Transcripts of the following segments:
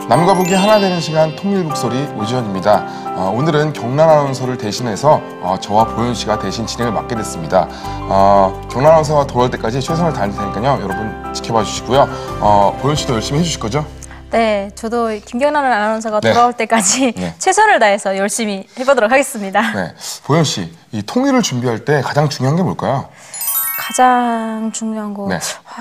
남과 북이 하나 되는 시간 통일북소리 오지현입니다. 오늘은 경란 아나운서를 대신해서 저와 보현 씨가 대신 진행을 맡게 됐습니다. 경란 아나운서가 돌아올 때까지 최선을 다할 테니까요. 여러분 지켜봐 주시고요. 보현 씨도 열심히 해주실 거죠? 네, 저도 김경란 아나운서가 돌아올 때까지 최선을 다해서 열심히 해보도록 하겠습니다. 네, 보현 씨, 이 통일을 준비할 때 가장 중요한 게 뭘까요? 가장 중요한 거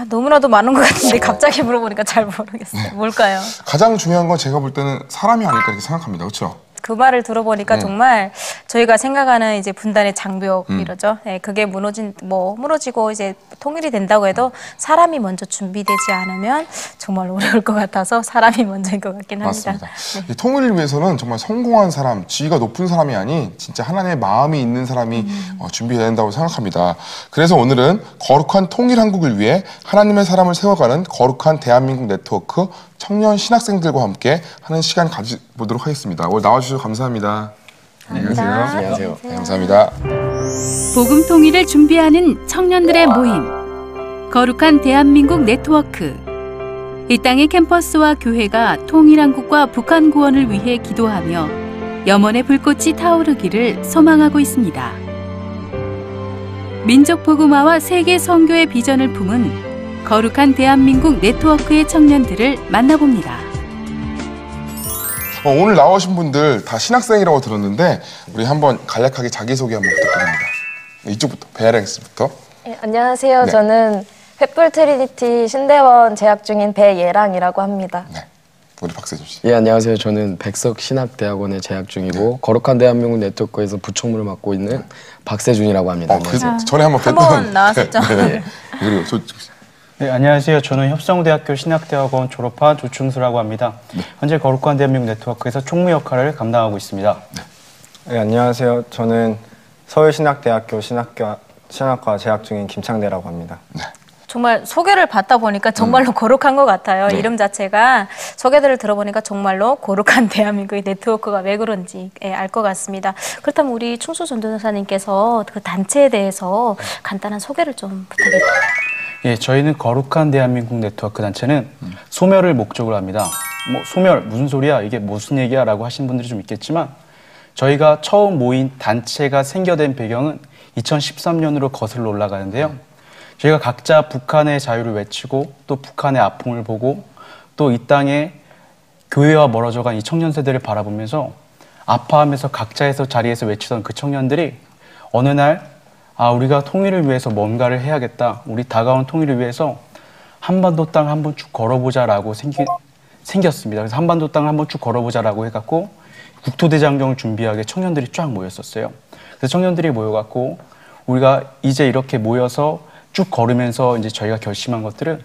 너무나도 많은 것 같은데 갑자기 물어보니까 잘 모르겠어요. 뭘까요? 가장 중요한 건 제가 볼 때는 사람이 아닐까 이렇게 생각합니다. 그렇죠? 그 말을 들어보니까 정말 저희가 생각하는 이제 분단의 장벽 이러죠. 네, 그게 무너지고 이제 통일이 된다고 해도 사람이 먼저 준비되지 않으면 정말 어려울 것 같아서 사람이 먼저인 것 같긴 합니다. 맞습니다. 네. 이 통일을 위해서는 정말 성공한 사람, 지위가 높은 사람이 아닌 진짜 하나님의 마음이 있는 사람이 준비해야 된다고 생각합니다. 그래서 오늘은 거룩한 통일 한국을 위해 하나님의 사람을 세워가는 거룩한 대한민국 네트워크 청년 신학생들과 함께 하는 시간 가져보도록 하겠습니다. 오늘 나와주셔서 감사합니다. 안녕하세요. 안녕하세요. 네, 감사합니다. 복음 통일을 준비하는 청년들의 모임, 거룩한 대한민국 네트워크. 이 땅의 캠퍼스와 교회가 통일한국과 북한 구원을 위해 기도하며 염원의 불꽃이 타오르기를 소망하고 있습니다. 민족 복음화와 세계 선교의 비전을 품은 거룩한 대한민국 네트워크의 청년들을 만나봅니다. 오늘 나오신 분들 다 신학생이라고 들었는데 우리 한번 간략하게 자기소개 한번 부탁드립니다. 이쪽부터, 배아랭스부터. 네, 안녕하세요. 저는 횃불 트리니티 신대원 재학 중인 배예랑이라고 합니다. 네, 우리 박세준 씨. 예, 안녕하세요. 저는 백석신학대학원에 재학 중이고 거룩한 대한민국 네트워크에서 부총무를 맡고 있는 박세준이라고 합니다. 전에 한번 뵀던 나왔었죠. 네. 그리고 네, 안녕하세요. 저는 협성대학교 신학대학원 졸업한 조충수라고 합니다. 현재 거룩한 대한민국 네트워크에서 총무 역할을 감당하고 있습니다. 네, 안녕하세요. 저는 서울신학대학교 신학과 재학 중인 김창대라고 합니다. 정말 소개를 받다 보니까 정말로 거룩한 것 같아요. 이름 자체가 소개들을 들어보니까 정말로 거룩한 대한민국의 네트워크가 왜 그런지 알 것 같습니다. 그렇다면 우리 충수 전도사님께서 그 단체에 대해서 간단한 소개를 좀 부탁드립니다. 예, 저희는 거룩한 대한민국 네트워크 단체는 소멸을 목적으로 합니다. 소멸 무슨 소리야? 이게 무슨 얘기야? 라고 하시는 분들이 좀 있겠지만 저희가 처음 모인 단체가 생겨된 배경은 2013년으로 거슬러 올라가는데요. 저희가 각자 북한의 자유를 외치고 또 북한의 아픔을 보고 또 이 땅에 교회와 멀어져간 이 청년 세대를 바라보면서 아파하면서 각자에서 자리에서 외치던 그 청년들이 어느 날 우리가 통일을 위해서 뭔가를 해야겠다. 우리 다가온 통일을 위해서 한반도 땅을 한번 쭉 걸어보자라고 생겼습니다. 그래서 한반도 땅을 한번 쭉 걸어보자라고 해갖고 국토대장정을 준비하게 청년들이 쫙 모였었어요. 그래서 청년들이 모여갖고 우리가 이제 이렇게 모여서 쭉 걸으면서 이제 저희가 결심한 것들은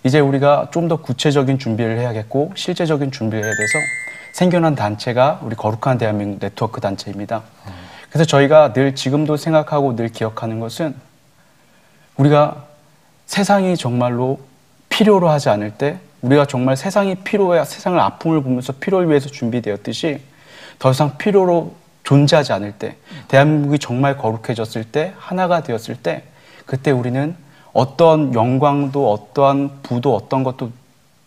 이제 우리가 좀 더 구체적인 준비를 해야겠고 실제적인 준비를 해야 돼서 생겨난 단체가 우리 거룩한 대한민국 네트워크 단체입니다. 그래서 저희가 늘 지금도 생각하고 늘 기억하는 것은 우리가 세상이 정말로 필요로 하지 않을 때 우리가 정말 세상이 필요해야 세상을 아픔을 보면서 필요를 위해서 준비되었듯이 더 이상 필요로 존재하지 않을 때 대한민국이 정말 거룩해졌을 때 하나가 되었을 때 그때 우리는 어떤 영광도 어떠한 부도 어떤 것도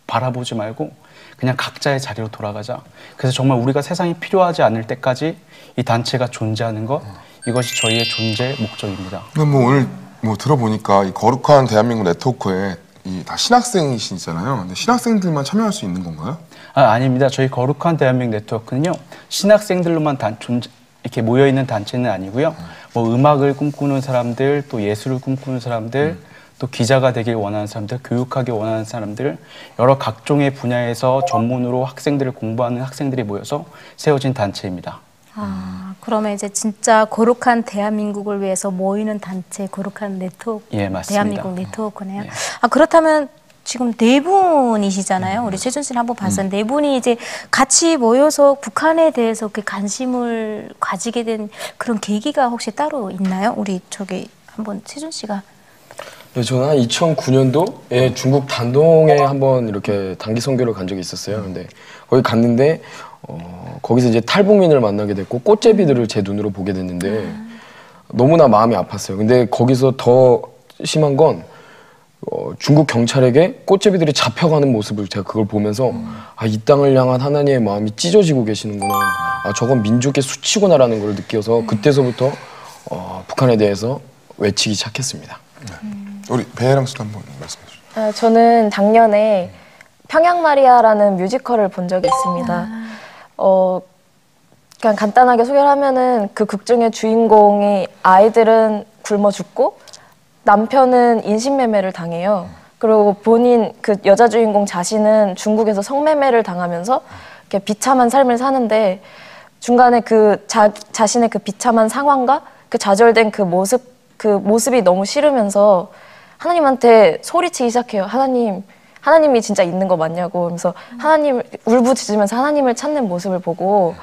바라보지 말고 그냥 각자의 자리로 돌아가자. 그래서 정말 우리가 세상이 필요하지 않을 때까지 이 단체가 존재하는 것 이것이 저희의 존재 목적입니다. 오늘 들어보니까 이 거룩한 대한민국 네트워크에 다 신학생이시잖아요. 근데 신학생들만 참여할 수 있는 건가요? 아닙니다. 저희 거룩한 대한민국 네트워크는요 신학생들로만 이렇게 모여 있는 단체는 아니고요. 음악을 꿈꾸는 사람들, 또 예술을 꿈꾸는 사람들, 또 기자가 되길 원하는 사람들, 교육하기 원하는 사람들, 여러 각종의 분야에서 전문으로 학생들을 공부하는 학생들이 모여서 세워진 단체입니다. 그러면 이제 진짜 거룩한 대한민국을 위해서 모이는 단체, 거룩한 네트워크, 맞습니다. 대한민국 네트워크네요. 그렇다면 지금 네 분이시잖아요. 우리 최준 씨는 한번 봤었는데 네 분이 이제 같이 모여서 북한에 대해서 그 관심을 가지게 된 그런 계기가 혹시 따로 있나요? 우리 한번 최준 씨가. 네, 저는 한 2009년도에 중국 단동에 한번 이렇게 단기 선교를 간 적이 있었어요. 근데 거기 갔는데 거기서 이제 탈북민을 만나게 됐고 꽃제비들을 제 눈으로 보게 됐는데 너무나 마음이 아팠어요. 근데 거기서 더 심한 건 중국 경찰에게 꽃제비들이 잡혀가는 모습을 제가 그걸 보면서 아, 이 땅을 향한 하나님의 마음이 찢어지고 계시는구나. 아, 저건 민족의 수치구나라는 걸 느껴서 그때서부터 북한에 대해서 외치기 시작했습니다. 우리 배혜랑 씨도 한번 말씀해 주시죠. 저는 작년에 평양마리아라는 뮤지컬을 본 적이 있습니다. 그냥 간단하게 소개를 하면은 그 극 중의 주인공이 아이들은 굶어 죽고 남편은 인신매매를 당해요. 그리고 본인 그 여자 주인공 자신은 중국에서 성매매를 당하면서 이렇게 비참한 삶을 사는데 중간에 그 자신의 그 비참한 상황과 그 좌절된 그 모습이 너무 싫으면서 하나님한테 소리치기 시작해요. 하나님이 진짜 있는 거 맞냐고. 그러면서 하나님을 울부짖으면서 하나님을 찾는 모습을 보고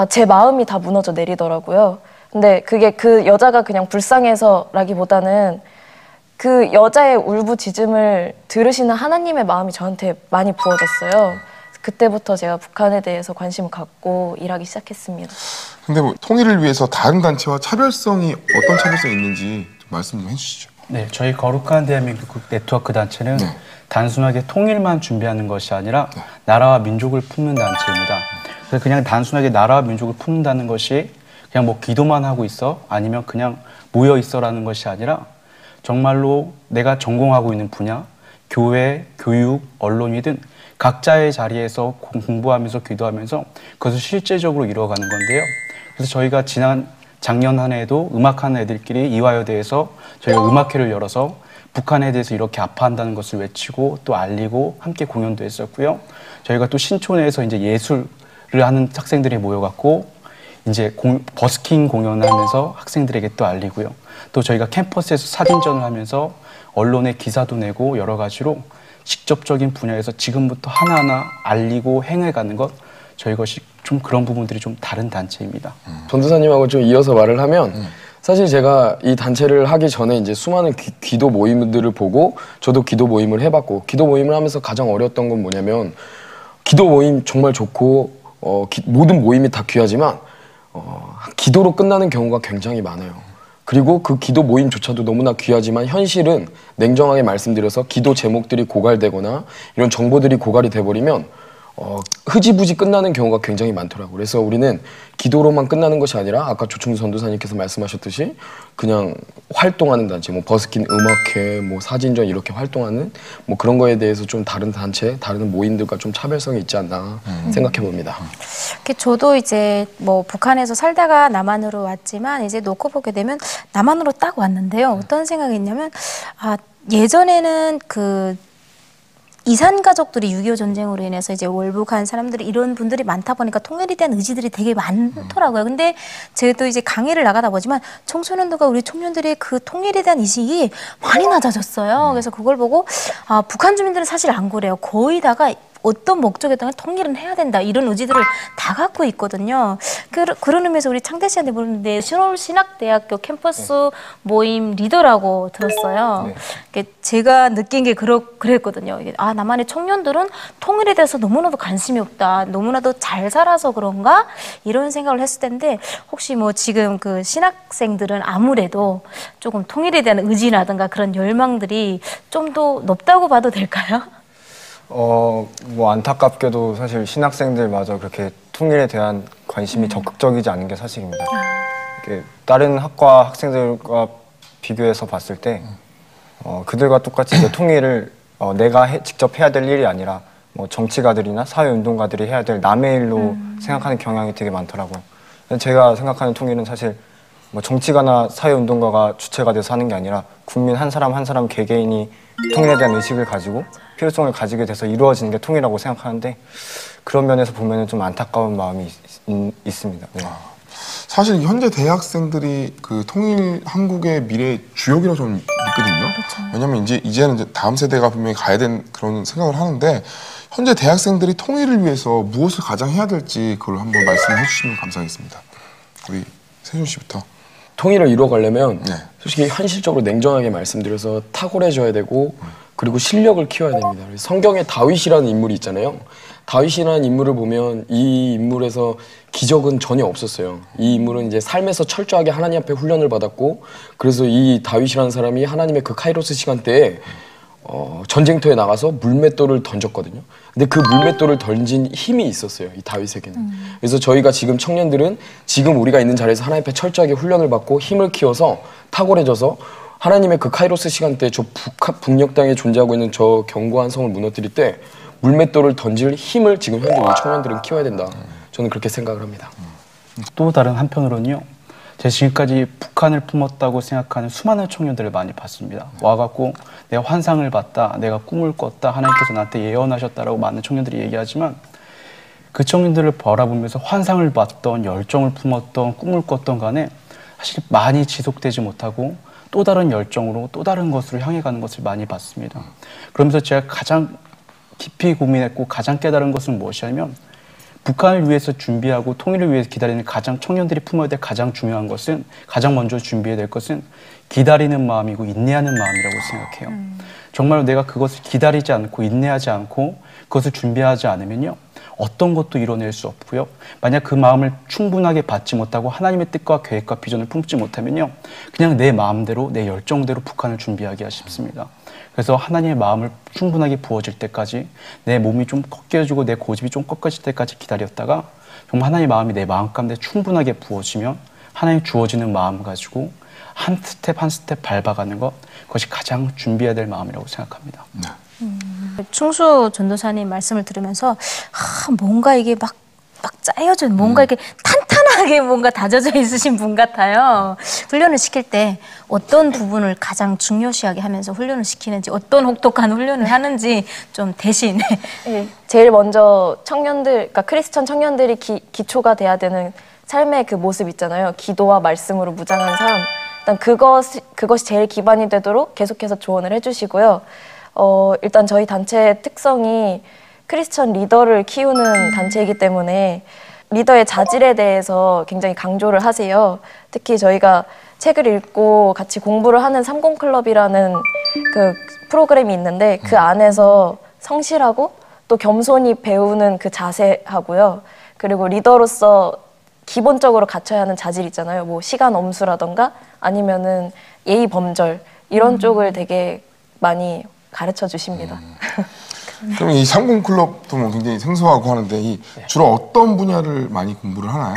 제 마음이 다 무너져 내리더라고요. 근데 그게 그 여자가 그냥 불쌍해서라기보다는 그 여자의 울부짖음을 들으시는 하나님의 마음이 저한테 많이 부어졌어요. 그때부터 제가 북한에 대해서 관심을 갖고 일하기 시작했습니다. 근데 뭐 통일을 위해서 다른 단체와 차별성이 어떤 차별성이 있는지 좀 말씀 좀 해주시죠. 네, 저희 거룩한 대한민국 네트워크 단체는 단순하게 통일만 준비하는 것이 아니라 나라와 민족을 품는 단체입니다. 그래서 그냥 단순하게 나라와 민족을 품는다는 것이 그냥 뭐 기도만 하고 있어 아니면 그냥 모여 있어라는 것이 아니라 정말로 내가 전공하고 있는 분야, 교회, 교육, 언론이든 각자의 자리에서 공부하면서 기도하면서 그것을 실제적으로 이루어가는 건데요. 그래서 저희가 작년 한 해에도 음악하는 애들끼리 이화여대에서 저희가 음악회를 열어서 북한에 대해서 이렇게 아파한다는 것을 외치고 또 알리고 함께 공연도 했었고요. 저희가 또 신촌에서 이제 예술을 하는 학생들이 모여갖고 이제 버스킹 공연을 하면서 학생들에게 또 알리고요. 또 저희가 캠퍼스에서 사진전을 하면서 언론에 기사도 내고 여러 가지로 직접적인 분야에서 지금부터 하나하나 알리고 행해가는 것, 저희 것이 좀 그런 부분들이 좀 다른 단체입니다. 전도사님하고 좀 이어서 말을 하면 사실 제가 이 단체를 하기 전에 이제 수많은 기도 모임들을 보고 저도 기도 모임을 해봤고 기도 모임을 하면서 가장 어려웠던 건 뭐냐면 기도 모임 정말 좋고 모든 모임이 다 귀하지만 기도로 끝나는 경우가 굉장히 많아요. 그리고 그 기도 모임조차도 너무나 귀하지만 현실은 냉정하게 말씀드려서 기도 제목들이 고갈되거나 이런 정보들이 고갈이 돼버리면 흐지부지 끝나는 경우가 굉장히 많더라고요. 그래서 우리는 기도로만 끝나는 것이 아니라 아까 조충수 전도사님께서 말씀하셨듯이 그냥 활동하는 단체, 뭐 버스킹 음악회, 뭐 사진전 이렇게 활동하는 뭐 그런 거에 대해서 좀 다른 단체, 다른 모임들과 좀 차별성이 있지 않나 생각해 봅니다. 저도 이제 뭐 북한에서 살다가 남한으로 왔지만 이제 놓고 보게 되면 남한으로 딱 왔는데요. 어떤 생각이 있냐면 예전에는 그 이산 가족들이 6.25 전쟁으로 인해서 이제 월북한 사람들이 이런 분들이 많다 보니까 통일에 대한 의지들이 되게 많더라고요. 근데 저도 이제 강의를 나가다 보지만 청소년들과 우리 청년들의 그 통일에 대한 의식이 많이 낮아졌어요. 그래서 그걸 보고 북한 주민들은 사실 안 그래요. 거의 다가 어떤 목적이든 통일은 해야 된다 이런 의지들을 다 갖고 있거든요. 그런 의미에서 우리 창대 씨한테 물었는데 서울신학대학교 캠퍼스 모임 리더라고 들었어요. 제가 느낀 게 그랬거든요. 남한의 청년들은 통일에 대해서 너무나도 관심이 없다. 너무나도 잘 살아서 그런가? 이런 생각을 했을 텐데 혹시 뭐 지금 그 신학생들은 아무래도 조금 통일에 대한 의지라든가 그런 열망들이 좀 더 높다고 봐도 될까요? 뭐 안타깝게도 사실 신학생들마저 그렇게 통일에 대한 관심이 적극적이지 않은 게 사실입니다. 다른 학과 학생들과 비교해서 봤을 때 그들과 똑같이 이제 통일을 내가 직접 해야 될 일이 아니라 뭐 정치가들이나 사회운동가들이 해야 될 남의 일로 생각하는 경향이 되게 많더라고요. 제가 생각하는 통일은 사실 뭐 정치가나 사회운동가가 주체가 돼서 하는 게 아니라 국민 한 사람 한 사람 개개인이 통일에 대한 의식을 가지고 필요성을 가지게 돼서 이루어지는 게 통일이라고 생각하는데 그런 면에서 보면 좀 안타까운 마음이 있습니다. 네. 사실 현재 대학생들이 그 통일 한국의 미래의 주역이라고 저는 믿거든요. 왜냐면 이제는 다음 세대가 분명히 가야 되는 그런 생각을 하는데 현재 대학생들이 통일을 위해서 무엇을 가장 해야 될지 그걸 한번 말씀해 주시면 감사하겠습니다. 우리 세준 씨부터. 통일을 이루어가려면 솔직히 현실적으로 냉정하게 말씀드려서 탁월해져야 되고 그리고 실력을 키워야 됩니다. 성경에 다윗이라는 인물이 있잖아요. 다윗이라는 인물을 보면 이 인물에서 기적은 전혀 없었어요. 이 인물은 이제 삶에서 철저하게 하나님 앞에 훈련을 받았고, 그래서 이 다윗이라는 사람이 하나님의 그 카이로스 시간대에 전쟁터에 나가서 물맷돌을 던졌거든요. 근데 그 물맷돌을 던진 힘이 있었어요, 이 다윗에게는. 그래서 저희가 지금 청년들은 지금 우리가 있는 자리에서 하나님 앞에 철저하게 훈련을 받고 힘을 키워서 탁월해져서 하나님의 그 카이로스 시간대 저 북녘 땅에 존재하고 있는 저 견고한 성을 무너뜨릴 때 물맷돌을 던질 힘을 지금 현재 우리 청년들은 키워야 된다. 저는 그렇게 생각을 합니다. 또 다른 한편으로는요. 제가 지금까지 북한을 품었다고 생각하는 수많은 청년들을 많이 봤습니다. 와갖고 내가 환상을 봤다, 내가 꿈을 꿨다, 하나님께서 나한테 예언하셨다라고 많은 청년들이 얘기하지만 그 청년들을 바라보면서 환상을 봤던, 열정을 품었던, 꿈을 꿨던 간에 사실 많이 지속되지 못하고 또 다른 열정으로 또 다른 것으로 향해 가는 것을 많이 봤습니다. 그러면서 제가 가장 깊이 고민했고 가장 깨달은 것은 무엇이냐면 북한을 위해서 준비하고 통일을 위해서 기다리는 청년들이 품어야 될 가장 중요한 것은, 가장 먼저 준비해야 될 것은 기다리는 마음이고 인내하는 마음이라고 생각해요. 정말로 내가 그것을 기다리지 않고 인내하지 않고 그것을 준비하지 않으면요, 어떤 것도 이뤄낼 수 없고요. 만약 그 마음을 충분하게 받지 못하고 하나님의 뜻과 계획과 비전을 품지 못하면요, 그냥 내 마음대로 내 열정대로 북한을 준비하기가 쉽습니다. 그래서 하나님의 마음을 충분하게 부어질 때까지 내 몸이 좀 꺾여지고 내 고집이 좀 꺾여질 때까지 기다렸다가 정말 하나님의 마음이 내 마음 가운데 충분하게 부어지면 하나님 주어지는 마음 가지고 한 스텝 한 스텝 밟아가는 것, 그것이 가장 준비해야 될 마음이라고 생각합니다. 충수 전도사님 말씀을 들으면서 뭔가 이게 막 짜여져, 뭔가 이렇게 탄탄하게 뭔가 다져져 있으신 분 같아요. 훈련을 시킬 때 어떤 부분을 가장 중요시하게 하면서 훈련을 시키는지, 어떤 혹독한 훈련을 하는지 좀 대신. 네, 제일 먼저 청년들, 그러니까 크리스천 청년들이 기초가 돼야 되는 삶의 그 모습 있잖아요. 기도와 말씀으로 무장한 삶. 일단 그것이 제일 기반이 되도록 계속해서 조언을 해주시고요. 일단 저희 단체의 특성이 크리스천 리더를 키우는 단체이기 때문에 리더의 자질에 대해서 굉장히 강조를 하세요. 특히 저희가 책을 읽고 같이 공부를 하는 30클럽이라는 그 프로그램이 있는데 그 안에서 성실하고 또 겸손히 배우는 그 자세하고요. 그리고 리더로서 기본적으로 갖춰야 하는 자질 있잖아요. 뭐 시간 엄수라던가 아니면은 예의 범절 이런 쪽을 되게 많이 가르쳐 주십니다. 그럼 이 30클럽도 뭐 굉장히 생소하고 하는데 주로 어떤 분야를 많이 공부를 하나요?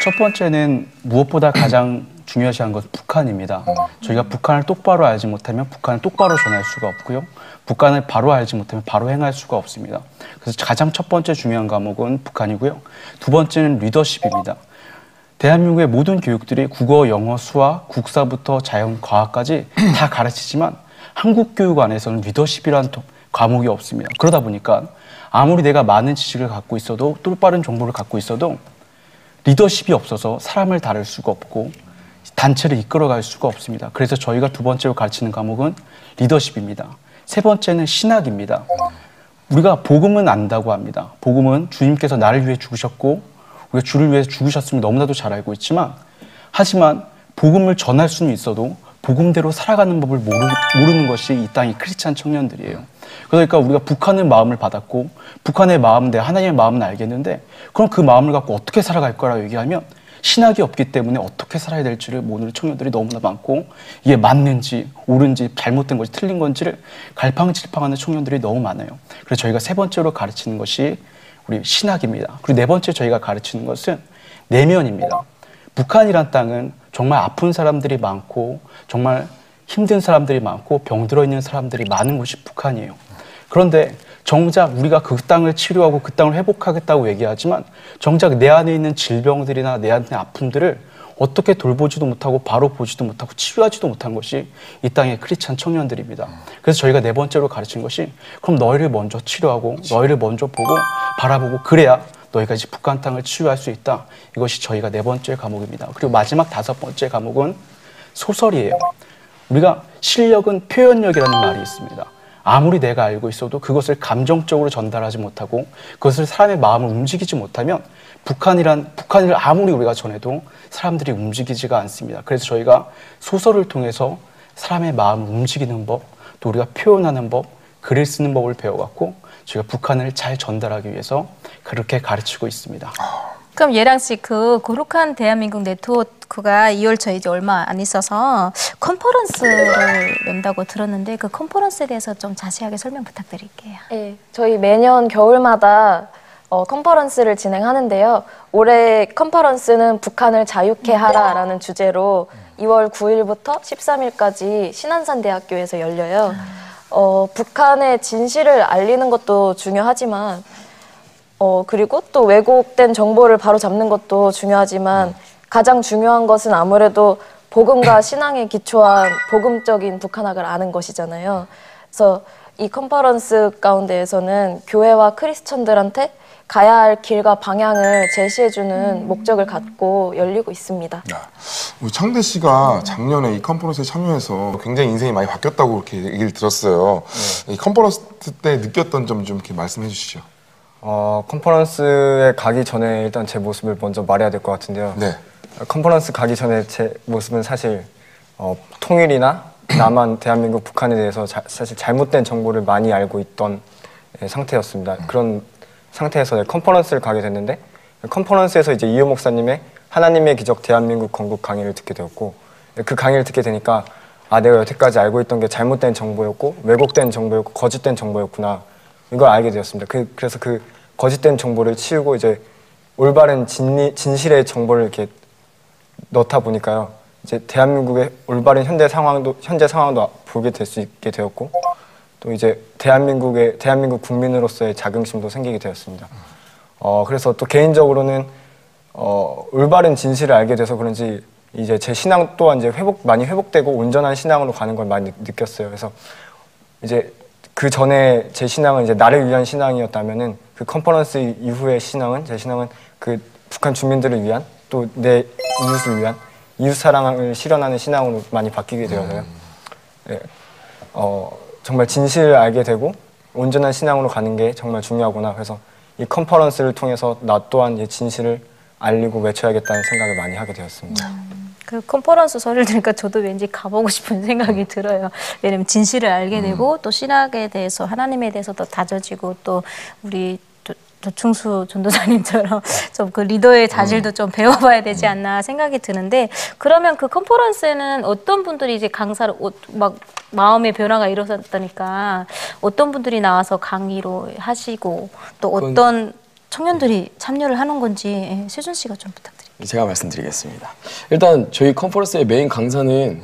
첫 번째는 무엇보다 가장 중요시한 것은 북한입니다. 저희가 북한을 똑바로 알지 못하면 북한을 똑바로 전할 수가 없고요. 북한을 바로 알지 못하면 바로 행할 수가 없습니다. 그래서 가장 첫 번째 중요한 과목은 북한이고요. 두 번째는 리더십입니다. 대한민국의 모든 교육들이 국어, 영어, 수학, 국사부터 자연, 과학까지 다 가르치지만 한국 교육 안에서는 리더십이라는 과목이 없습니다. 그러다 보니까 아무리 내가 많은 지식을 갖고 있어도 또 빠른 정보를 갖고 있어도 리더십이 없어서 사람을 다룰 수가 없고 단체를 이끌어갈 수가 없습니다. 그래서 저희가 두 번째로 가르치는 과목은 리더십입니다. 세 번째는 신학입니다. 우리가 복음은 안다고 합니다. 복음은 주님께서 나를 위해 죽으셨고 우리가 주를 위해서 죽으셨음을 너무나도 잘 알고 있지만, 하지만 복음을 전할 수는 있어도 복음대로 살아가는 법을 모르는 것이 이 땅의 크리스찬 청년들이에요. 그러니까 우리가 북한의 마음을 받았고 북한의 마음, 내 하나님의 마음은 알겠는데 그럼 그 마음을 갖고 어떻게 살아갈 거라고 얘기하면 신학이 없기 때문에 어떻게 살아야 될지를 모르는 청년들이 너무나 많고, 이게 맞는지 옳은지 잘못된 것이 틀린 건지를 갈팡질팡하는 청년들이 너무 많아요. 그래서 저희가 세 번째로 가르치는 것이 우리 신학입니다. 그리고 네 번째 저희가 가르치는 것은 내면입니다. 북한이란 땅은 정말 아픈 사람들이 많고 정말 힘든 사람들이 많고 병들어 있는 사람들이 많은 곳이 북한이에요. 그런데 정작 우리가 그 땅을 치료하고 그 땅을 회복하겠다고 얘기하지만 정작 내 안에 있는 질병들이나 내 안에 아픔들을 어떻게 돌보지도 못하고 바로 보지도 못하고 치유하지도 못한 것이 이 땅의 크리스찬 청년들입니다. 그래서 저희가 네 번째로 가르친 것이, 그럼 너희를 먼저 치료하고 너희를 먼저 보고 바라보고 그래야 너희가 이제 북한 땅을 치유할 수 있다. 이것이 저희가 네 번째 과목입니다. 그리고 마지막 다섯 번째 과목은 소설이에요. 우리가 실력은 표현력이라는 말이 있습니다. 아무리 내가 알고 있어도 그것을 감정적으로 전달하지 못하고 그것을 사람의 마음을 움직이지 못하면 북한을 아무리 우리가 전해도 사람들이 움직이지가 않습니다. 그래서 저희가 소설을 통해서 사람의 마음을 움직이는 법, 또 우리가 표현하는 법, 글을 쓰는 법을 배워갖고 저희가 북한을 잘 전달하기 위해서 그렇게 가르치고 있습니다. 그럼 예랑 씨, 그 거룩한 대한민국 네트워크가 2월 초 이제 얼마 안 있어서 컨퍼런스를 연다고 들었는데 그 컨퍼런스에 대해서 좀 자세하게 설명 부탁드릴게요. 네, 저희 매년 겨울마다 컨퍼런스를 진행하는데요. 올해 컨퍼런스는 북한을 자유케 하라라는 주제로 2월 9일부터 13일까지 신안산대학교에서 열려요. 북한의 진실을 알리는 것도 중요하지만 그리고 또 왜곡된 정보를 바로 잡는 것도 중요하지만 가장 중요한 것은 아무래도 복음과 신앙에 기초한 복음적인 북한학을 아는 것이잖아요. 그래서 이 컨퍼런스 가운데에서는 교회와 크리스천들한테 가야 할 길과 방향을 제시해주는 목적을 갖고 열리고 있습니다. 우리 창대 씨가 작년에 이 컨퍼런스에 참여해서 굉장히 인생이 많이 바뀌었다고 이렇게 얘기를 들었어요. 이 컨퍼런스 때 느꼈던 점 좀 이렇게 말씀해 주시죠. 컨퍼런스에 가기 전에 일단 제 모습을 먼저 말해야 될 것 같은데요. 네. 컨퍼런스 가기 전에 제 모습은 사실 통일이나 남한, 대한민국, 북한에 대해서 사실 잘못된 정보를 많이 알고 있던 상태였습니다. 그런 상태에서 컨퍼런스를 가게 됐는데 컨퍼런스에서 이제 이호 목사님의 하나님의 기적 대한민국 건국 강의를 듣게 되었고 그 강의를 듣게 되니까 내가 여태까지 알고 있던 게 잘못된 정보였고 왜곡된 정보였고 거짓된 정보였구나 이걸 알게 되었습니다. 그래서 그 거짓된 정보를 치우고 이제 올바른 진실의 정보를 이렇게 넣다 보니까요. 이제 대한민국의 올바른 현재 상황도 보게 될 수 있게 되었고 또 이제 대한민국 국민으로서의 자긍심도 생기게 되었습니다. 그래서 또 개인적으로는 올바른 진실을 알게 돼서 그런지 이제 제 신앙 또한 이제 많이 회복되고 온전한 신앙으로 가는 걸 많이 느꼈어요. 그래서 이제 그 전에 제 신앙은 이제 나를 위한 신앙이었다면은 그 컨퍼런스 이후의 제 신앙은 그 북한 주민들을 위한 또 내 이웃을 위한 이웃 사랑을 실현하는 신앙으로 많이 바뀌게 되어서요. 네. 정말 진실을 알게 되고 온전한 신앙으로 가는 게 정말 중요하구나. 그래서 이 컨퍼런스를 통해서 나 또한 이 진실을 알리고 외쳐야겠다는 생각을 많이 하게 되었습니다. 그 컨퍼런스 소리를 들으니까 저도 왠지 가보고 싶은 생각이 들어요. 왜냐면 진실을 알게 되고 또 신학에 대해서 하나님에 대해서 더 다져지고 또 우리 조충수 전도사님처럼 좀 그 리더의 자질도 좀 배워봐야 되지 않나 생각이 드는데 그러면 그 컨퍼런스에는 어떤 분들이 이제 강사를 막 마음의 변화가 일어났다니까 어떤 분들이 나와서 강의로 하시고 또 어떤 청년들이 참여를 하는 건지 세준 씨가 좀 부탁드립니다. 제가 말씀드리겠습니다. 일단 저희 컨퍼런스의 메인 강사는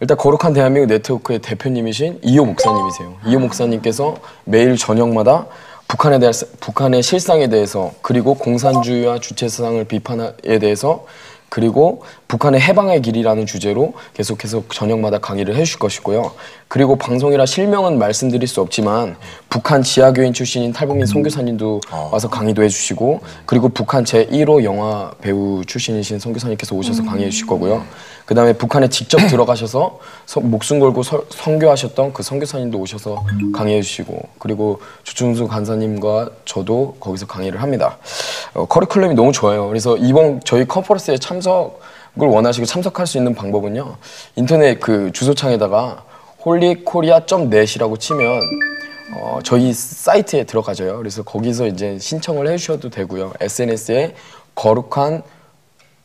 일단 거룩한 대한민국 네트워크의 대표님이신 이호 목사님이세요. 이호 목사님께서 매일 저녁마다 북한의 실상에 대해서 그리고 공산주의와 주체사상을 비판에 대해서 그리고 북한의 해방의 길이라는 주제로 계속해서 저녁마다 강의를 해주실 것이고요. 그리고 방송이라 실명은 말씀드릴 수 없지만 북한 지하교인 출신인 탈북민 선교사님도 와서 강의도 해주시고 그리고 북한 제1호 영화 배우 출신이신 선교사님께서 오셔서 강의해 주실 거고요. 그 다음에 북한에 직접 들어가셔서 목숨 걸고 선교하셨던 그 선교사님도 오셔서 강의해 주시고 그리고 조충수 간사님과 저도 거기서 강의를 합니다. 커리큘럼이 너무 좋아요. 그래서 이번 저희 컨퍼런스에 참석을 원하시고 참석할 수 있는 방법은요. 인터넷 그 주소창에다가 holykorea.net이라고 치면 저희 사이트에 들어가져요. 그래서 거기서 이제 신청을 해주셔도 되고요. SNS에 거룩한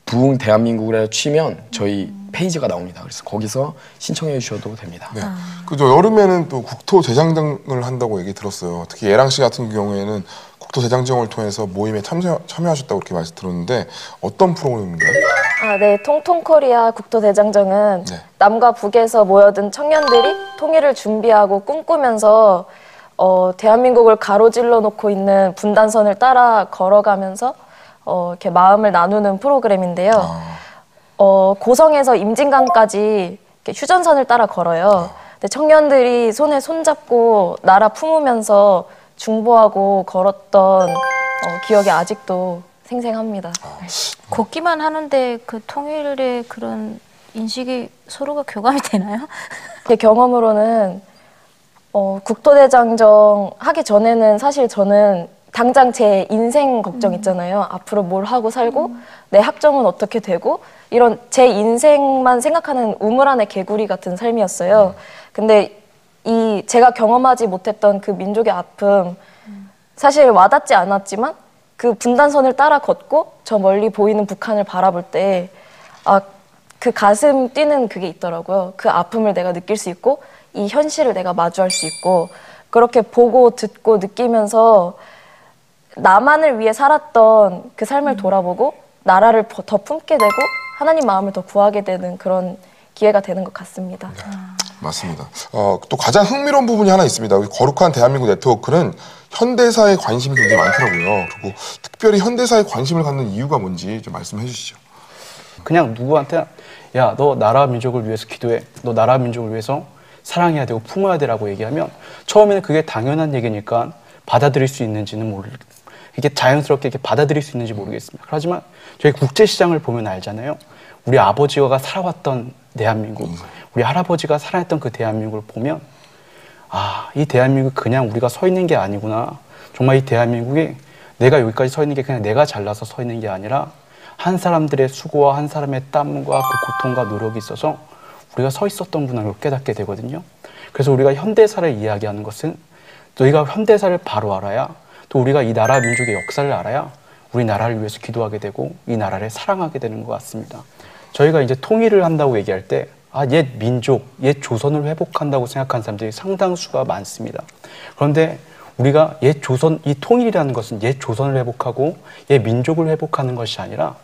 부흥 대한민국이라 치면 저희 페이지가 나옵니다. 그래서 거기서 신청해 주셔도 됩니다. 네. 그죠. 여름에는 또 국토대장정을 한다고 얘기 들었어요. 특히 예랑 씨 같은 경우에는 국토대장정을 통해서 모임에 참여하셨다고 그렇게 말씀 들었는데 어떤 프로그램인가요? 네. 통통코리아 국토대장정은 네. 남과 북에서 모여든 청년들이 통일을 준비하고 꿈꾸면서 대한민국을 가로질러 놓고 있는 분단선을 따라 걸어가면서 이렇게 마음을 나누는 프로그램인데요. 고성에서 임진강까지 이렇게 휴전선을 따라 걸어요. 근데 청년들이 손에 손잡고 나라 품으면서 중보하고 걸었던 기억이 아직도 생생합니다. 걷기만 하는데 그 통일의 그런 인식이 서로가 교감이 되나요? 제 경험으로는 국토대장정 하기 전에는 사실 저는 당장 제 인생 걱정 있잖아요. 앞으로 뭘 하고 살고 내 학점은 어떻게 되고 이런 제 인생만 생각하는 우물 안의 개구리 같은 삶이었어요. 근데 제가 경험하지 못했던 그 민족의 아픔, 사실 와닿지 않았지만 그 분단선을 따라 걷고 저 멀리 보이는 북한을 바라볼 때 그 가슴 뛰는 그게 있더라고요. 그 아픔을 내가 느낄 수 있고 이 현실을 내가 마주할 수 있고 그렇게 보고 듣고 느끼면서 나만을 위해 살았던 그 삶을 돌아보고 나라를 더 품게 되고 하나님 마음을 더 구하게 되는 그런 기회가 되는 것 같습니다. 네, 맞습니다. 또 가장 흥미로운 부분이 하나 있습니다. 우리 거룩한 대한민국 네트워크는 현대사에 관심이 굉장히 많더라고요. 그리고 특별히 현대사에 관심을 갖는 이유가 뭔지 좀 말씀해 주시죠. 그냥 누구한테 야, 너 나라 민족을 위해서 기도해. 너 나라 민족을 위해서 사랑해야 되고 품어야 되라고 얘기하면 처음에는 그게 당연한 얘기니까 받아들일 수 있는지는 모르겠어요. 이게 자연스럽게 이렇게 받아들일 수 있는지 모르겠습니다. 하지만 저희 국제시장을 보면 알잖아요. 우리 아버지가 살아왔던 대한민국, 우리 할아버지가 살아했던 그 대한민국을 보면 이 대한민국 그냥 우리가 서 있는 게 아니구나. 정말 이 대한민국이 내가 여기까지 서 있는 게 그냥 내가 잘나서 서 있는 게 아니라 한 사람들의 수고와 한 사람의 땀과 그 고통과 노력이 있어서 우리가 서 있었던구나를 깨닫게 되거든요. 그래서 우리가 현대사를 이야기하는 것은 너희가 현대사를 바로 알아야 또 우리가 이 나라 민족의 역사를 알아야 우리 나라를 위해서 기도하게 되고 이 나라를 사랑하게 되는 것 같습니다. 저희가 이제 통일을 한다고 얘기할 때 옛 민족, 옛 조선을 회복한다고 생각하는 사람들이 상당수가 많습니다. 그런데 우리가 옛 조선, 이 통일이라는 것은 옛 조선을 회복하고 옛 민족을 회복하는 것이 아니라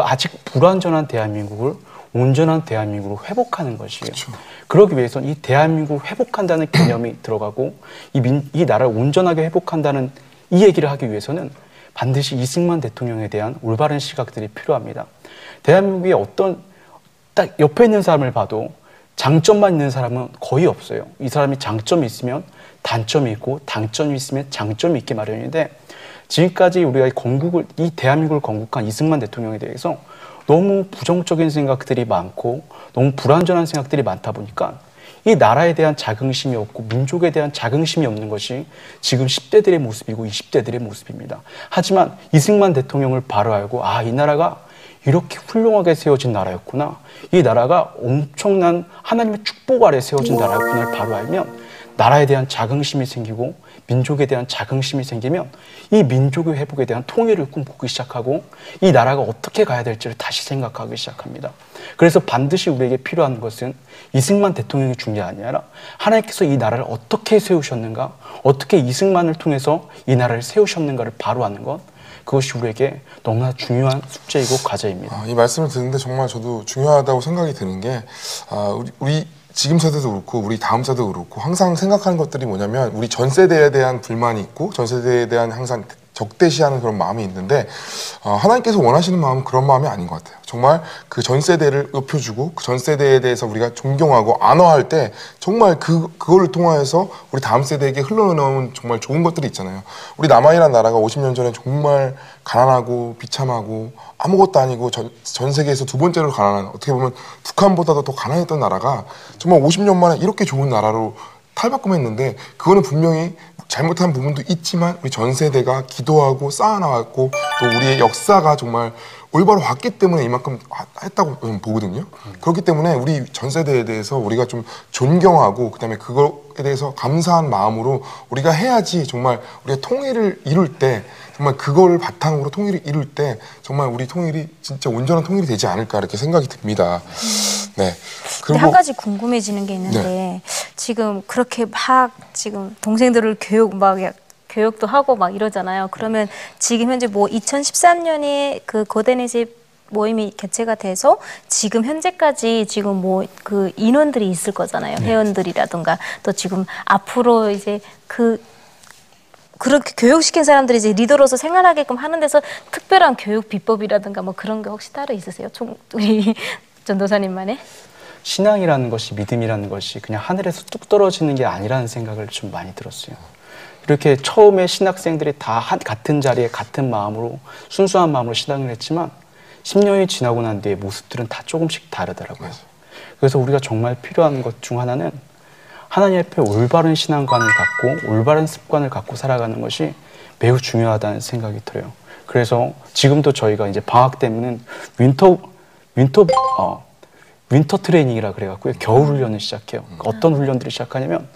아직 불완전한 대한민국을 온전한 대한민국으로 회복하는 것이에요. 그렇죠. 그러기 위해서는 이 대한민국을 회복한다는 개념이 들어가고 이 나라를 온전하게 회복한다는 이 얘기를 하기 위해서는 반드시 이승만 대통령에 대한 올바른 시각들이 필요합니다. 대한민국의 딱 옆에 있는 사람을 봐도 장점만 있는 사람은 거의 없어요. 이 사람이 장점이 있으면 단점이 있고 단점이 있으면 장점이 있기 마련인데 지금까지 우리가 이 대한민국을 건국한 이승만 대통령에 대해서 너무 부정적인 생각들이 많고 너무 불완전한 생각들이 많다 보니까 이 나라에 대한 자긍심이 없고 민족에 대한 자긍심이 없는 것이 지금 10대들의 모습이고 20대들의 모습입니다. 하지만 이승만 대통령을 바로 알고 이 나라가 이렇게 훌륭하게 세워진 나라였구나. 이 나라가 엄청난 하나님의 축복 아래 세워진 나라였구나를 바로 알면 나라에 대한 자긍심이 생기고 민족에 대한 자긍심이 생기면 이 민족의 회복에 대한 통일을 꿈꾸기 시작하고 이 나라가 어떻게 가야 될지를 다시 생각하기 시작합니다. 그래서 반드시 우리에게 필요한 것은 이승만 대통령이 중요한 게 아니라 하나님께서 이 나라를 어떻게 세우셨는가, 어떻게 이승만을 통해서 이 나라를 세우셨는가를 바로 아는 것, 그것이 우리에게 너무나 중요한 숙제이고 과제입니다. 이 말씀을 듣는데 정말 저도 중요하다고 생각이 드는 게 우리 지금 세대도 그렇고 우리 다음 세대도 그렇고 항상 생각하는 것들이 뭐냐면 우리 전 세대에 대한 불만이 있고 전 세대에 대한 항상 적대시하는 그런 마음이 있는데 하나님께서 원하시는 마음은 그런 마음이 아닌 것 같아요. 정말 그 전 세대를 높여주고 그 전 세대에 대해서 우리가 존경하고 안어할 때 정말 그거를 통하여서 우리 다음 세대에게 흘러나오는 정말 좋은 것들이 있잖아요. 우리 남한이라는 나라가 50년 전에 정말 가난하고 비참하고 아무것도 아니고 전 세계에서 두 번째로 가난한, 어떻게 보면 북한보다도 더 가난했던 나라가 정말 50년 만에 이렇게 좋은 나라로 탈바꿈했는데 그거는 분명히 잘못한 부분도 있지만 우리 전 세대가 기도하고 쌓아나왔고 또 우리의 역사가 정말 올바로 왔기 때문에 이만큼 했다고 보거든요. 그렇기 때문에 우리 전 세대에 대해서 우리가 좀 존경하고 그다음에 그거에 대해서 감사한 마음으로 우리가 해야지 정말 우리가 통일을 이룰 때 정말 그걸 바탕으로 통일을 이룰 때 정말 우리 통일이 진짜 온전한 통일이 되지 않을까 이렇게 생각이 듭니다. 네. 근데 한 가지 궁금해지는 게 있는데 지금 그렇게 지금 동생들을 교육도 하고 막 이러잖아요. 그러면 지금 현재 2013년에 그 거대네 집 모임이 개최가 돼서 지금 현재까지 지금 그 인원들이 있을 거잖아요. 회원들이라든가 또 지금 앞으로 이제 그렇게 교육시킨 사람들이 이제 리더로서 생활하게끔 하는 데서 특별한 교육 비법이라든가 그런 게 혹시 따로 있으세요? 우리 전도사님만의? 신앙이라는 것이, 믿음이라는 것이 그냥 하늘에서 뚝 떨어지는 게 아니라는 생각을 좀 많이 들었어요. 이렇게 처음에 신학생들이 다 같은 자리에 같은 마음으로 순수한 마음으로 신앙을 했지만 10년이 지나고 난 뒤에 모습들은 다 조금씩 다르더라고요. 그래서 우리가 정말 필요한 것 중 하나는 하나님 앞에 올바른 신앙관을 갖고 올바른 습관을 갖고 살아가는 것이 매우 중요하다는 생각이 들어요. 그래서 지금도 저희가 이제 방학 때문에 윈터 트레이닝이라 그래갖고요. 겨울 훈련을 시작해요. 어떤 훈련들을 시작하냐면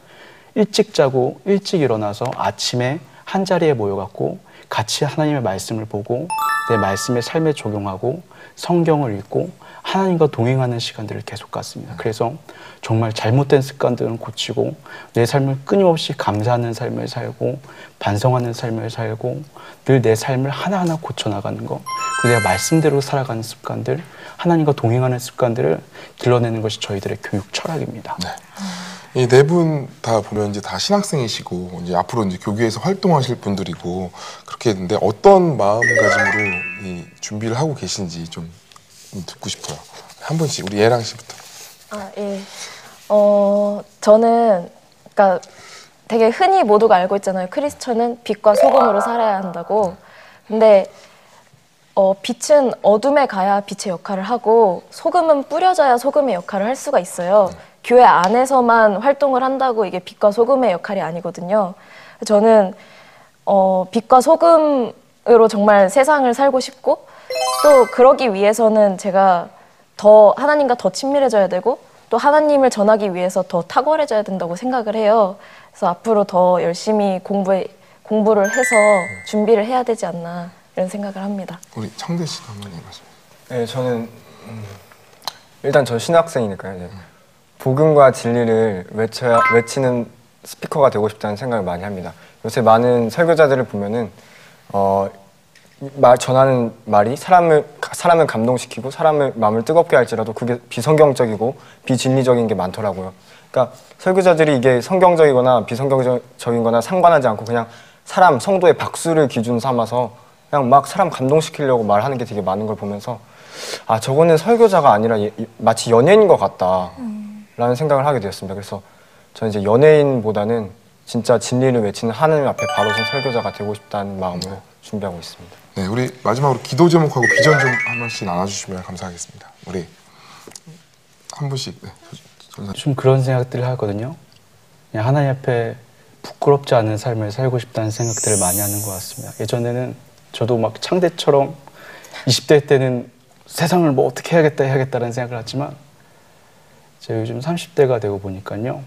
일찍 자고 일찍 일어나서 아침에 한 자리에 모여갖고 같이 하나님의 말씀을 보고 내 말씀의 삶에 적용하고 성경을 읽고 하나님과 동행하는 시간들을 계속 갖습니다. 그래서 정말 잘못된 습관들은 고치고 내 삶을 끊임없이 감사하는 삶을 살고 반성하는 삶을 살고 늘 내 삶을 하나하나 고쳐나가는 것, 그리고 내가 말씀대로 살아가는 습관들, 하나님과 동행하는 습관들을 길러내는 것이 저희들의 교육 철학입니다. 네. 이 네 분 다 보면 이제 다 신학생이시고 이제 앞으로 이제 교계에서 활동하실 분들이고 그렇게 했는데 어떤 마음가짐으로 이 준비를 하고 계신지 좀 듣고 싶어요. 한 분씩 우리 예랑 씨부터. 아, 예. 저는 그러니까 되게 흔히 모두가 알고 있잖아요. 크리스천은 빛과 소금으로 살아야 한다고. 근데 빛은 어둠에 가야 빛의 역할을 하고 소금은 뿌려져야 소금의 역할을 할 수가 있어요. 교회 안에서만 활동을 한다고 이게 빛과 소금의 역할이 아니거든요. 저는 빛과 소금으로 정말 세상을 살고 싶고 또 그러기 위해서는 제가 더 하나님과 더 친밀해져야 되고 또 하나님을 전하기 위해서 더 탁월해져야 된다고 생각을 해요. 그래서 앞으로 더 열심히 공부를 해서 준비를 해야 되지 않나 이런 생각을 합니다. 우리 청대 씨도 한번 얘기하세요. 네, 저는 일단 저 신학생이니까요. 이제 복음과 진리를 외치는 스피커가 되고 싶다는 생각을 많이 합니다. 요새 많은 설교자들을 보면은 전하는 말이 사람을 감동시키고 사람의 마음을 뜨겁게 할지라도 그게 비성경적이고 비진리적인 게 많더라고요. 그러니까 설교자들이 이게 성경적이거나 비성경적인거나 상관하지 않고 그냥 사람, 성도의 박수를 기준 삼아서 그냥 막 사람 감동시키려고 말하는 게 되게 많은 걸 보면서 아, 저거는 설교자가 아니라 마치 연예인인 것 같다라는 생각을 하게 되었습니다. 그래서 저는 이제 연예인보다는 진짜 진리를 외치는 하나님 앞에 바로 선 설교자가 되고 싶다는 마음으로 준비하고 있습니다. 네, 우리 마지막으로 기도 제목하고 비전 좀 한 번씩 나눠주시면 감사하겠습니다. 우리 한 분씩. 네, 좀 그런 생각들을 하거든요. 그냥 하나님 앞에 부끄럽지 않은 삶을 살고 싶다는 생각들을 많이 하는 것 같습니다. 예전에는 저도 막 창대처럼 20대 때는 세상을 뭐 어떻게 해야겠다라는 생각을 했지만 제가 요즘 30대가 되고 보니까요.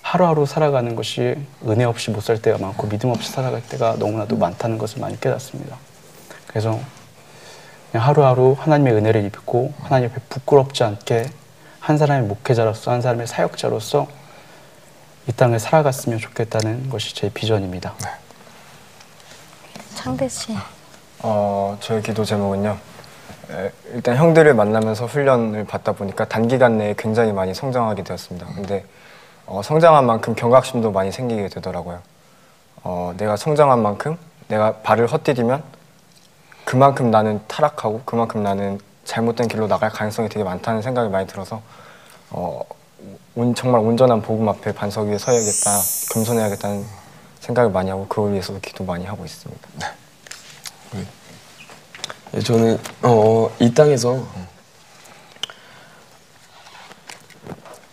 하루하루 살아가는 것이 은혜 없이 못 살 때가 많고 믿음 없이 살아갈 때가 너무나도 많다는 것을 많이 깨닫습니다. 그래서 그냥 하루하루 하나님의 은혜를 입고 하나님 앞에 부끄럽지 않게 한 사람의 목회자로서 한 사람의 사역자로서 이 땅을 살아갔으면 좋겠다는 것이 제 비전입니다. 네. 창대 씨. 저의 기도 제목은요. 일단 형들을 만나면서 훈련을 받다 보니까 단기간 내에 굉장히 많이 성장하게 되었습니다. 근데 성장한 만큼 경각심도 많이 생기게 되더라고요. 내가 성장한 만큼 내가 발을 헛디디면 그만큼 나는 타락하고 그만큼 나는 잘못된 길로 나갈 가능성이 되게 많다는 생각이 많이 들어서 정말 온전한 복음 앞에 반석 위에 서야겠다, 겸손해야겠다는 생각을 많이 하고 그걸 위해서도 기도 많이 하고 있습니다. 네, 저는 이 땅에서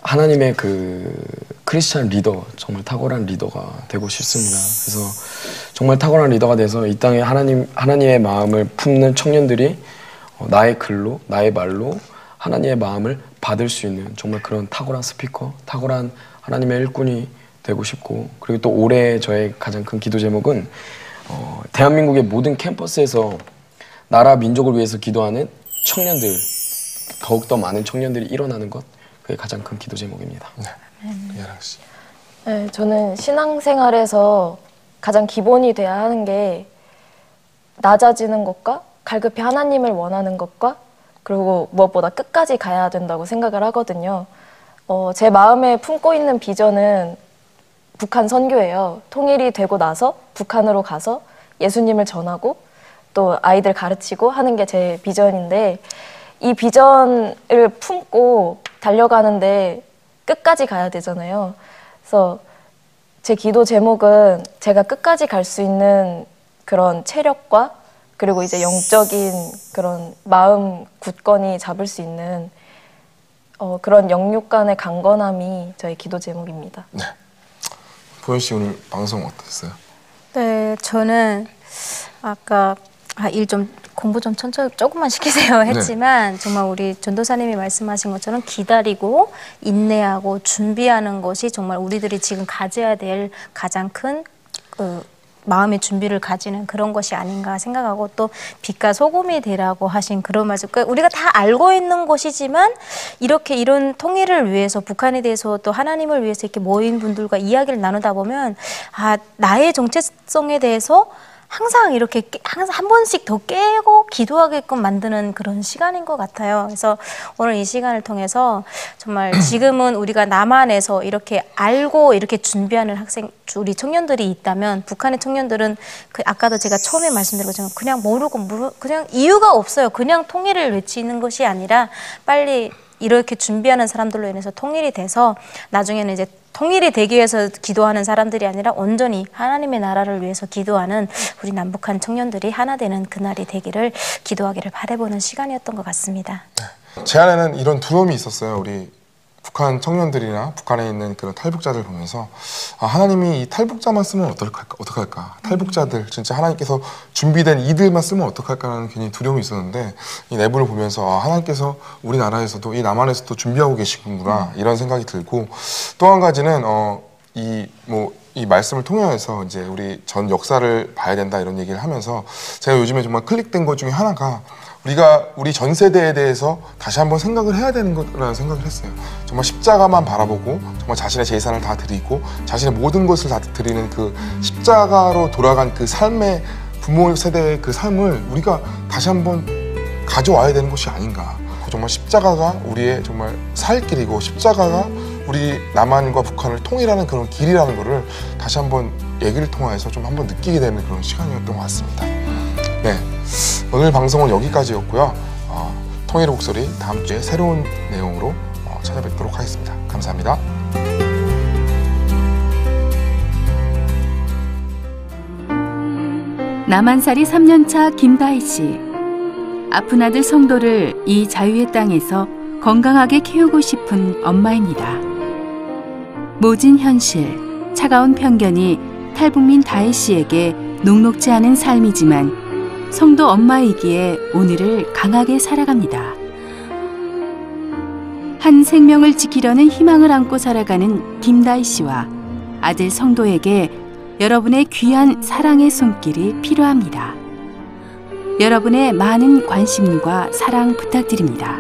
하나님의 그 크리스찬 리더, 정말 탁월한 리더가 되고 싶습니다. 그래서 정말 탁월한 리더가 돼서 이 땅에 하나님의 마음을 품는 청년들이 나의 글로, 나의 말로 하나님의 마음을 받을 수 있는 정말 그런 탁월한 스피커, 탁월한 하나님의 일꾼이 되고 싶고, 그리고 또 올해 저의 가장 큰 기도 제목은 대한민국의 모든 캠퍼스에서 나라 민족을 위해서 기도하는 청년들, 더욱더 많은 청년들이 일어나는 것, 그게 가장 큰 기도 제목입니다. 네, 예랑 씨. 네, 저는 신앙생활에서 가장 기본이 돼야 하는 게 낮아지는 것과 갈급히 하나님을 원하는 것과 그리고 무엇보다 끝까지 가야 된다고 생각을 하거든요. 제 마음에 품고 있는 비전은 북한 선교예요. 통일이 되고 나서 북한으로 가서 예수님을 전하고 또 아이들 가르치고 하는 게 제 비전인데, 이 비전을 품고 달려가는데 끝까지 가야 되잖아요. 그래서 제 기도 제목은 제가 끝까지 갈 수 있는 그런 체력과 그리고 이제 영적인 그런 마음 굳건히 잡을 수 있는 그런 영육 간의 강건함이 저의 기도 제목입니다. 네. 보현 씨 오늘 방송 어땠어요? 네, 저는 아까 일 좀 공부 좀 천천히 조금만 시키세요 했지만 정말 우리 전도사님이 말씀하신 것처럼 기다리고 인내하고 준비하는 것이 정말 우리들이 지금 가져야 될 가장 큰 마음의 준비를 가지는 그런 것이 아닌가 생각하고, 또 빛과 소금이 되라고 하신 그런 말씀, 그러니까 우리가 다 알고 있는 것이지만 이렇게 이런 통일을 위해서, 북한에 대해서 또 하나님을 위해서 이렇게 모인 분들과 이야기를 나누다 보면 나의 정체성에 대해서 항상 이렇게 항상 한 번씩 더 깨고 기도하게끔 만드는 그런 시간인 것 같아요. 그래서 오늘 이 시간을 통해서 정말 지금은 우리가 남한에서 이렇게 알고 이렇게 준비하는 우리 청년들이 있다면, 북한의 청년들은 아까도 제가 처음에 말씀드린 것처럼 그냥 모르고 그냥 이유가 없어요. 그냥 통일을 외치는 것이 아니라 빨리 이렇게 준비하는 사람들로 인해서 통일이 돼서 나중에는 이제 통일이 되기 위해서 기도하는 사람들이 아니라 온전히 하나님의 나라를 위해서 기도하는 우리 남북한 청년들이 하나 되는 그날이 되기를 기도하기를 바라보는 시간이었던 것 같습니다. 제 안에는 이런 두려움이 있었어요. 우리 북한 청년들이나 북한에 있는 그런 탈북자들 보면서 하나님이 이 탈북자만 쓰면 어떡할까? 탈북자들 진짜 하나님께서 준비된 이들만 쓰면 어떡할까라는 괜히 두려움이 있었는데, 이 내부를 보면서 하나님께서 우리나라에서도 이 남한에서도 준비하고 계시구나 이런 생각이 들고, 또 한 가지는 이 말씀을 통해서 이제 우리 전 역사를 봐야 된다 이런 얘기를 하면서 제가 요즘에 정말 클릭된 것 중에 하나가, 우리 전 세대에 대해서 다시 한번 생각을 해야 되는 거라는 생각을 했어요. 정말 십자가만 바라보고 정말 자신의 재산을 다 드리고 자신의 모든 것을 다 드리는 그 십자가로 돌아간 그 삶의, 부모 세대의 그 삶을 우리가 다시 한번 가져와야 되는 것이 아닌가. 정말 십자가가 우리의 정말 살 길이고, 십자가가 우리 남한과 북한을 통일하는 그런 길이라는 거를 다시 한번 얘기를 통해서 좀 한번 느끼게 되는 그런 시간이었던 것 같습니다. 네, 오늘 방송은 여기까지였고요. 통일의 목소리 다음 주에 새로운 내용으로 찾아뵙도록 하겠습니다. 감사합니다. 남한살이 3년차 김다희 씨. 아픈 아들 성도를 이 자유의 땅에서 건강하게 키우고 싶은 엄마입니다. 모진 현실, 차가운 편견이 탈북민 다혜 씨에게 녹록지 않은 삶이지만 성도 엄마이기에 오늘을 강하게 살아갑니다. 한 생명을 지키려는 희망을 안고 살아가는 김다희 씨와 아들 성도에게 여러분의 귀한 사랑의 손길이 필요합니다. 여러분의 많은 관심과 사랑 부탁드립니다.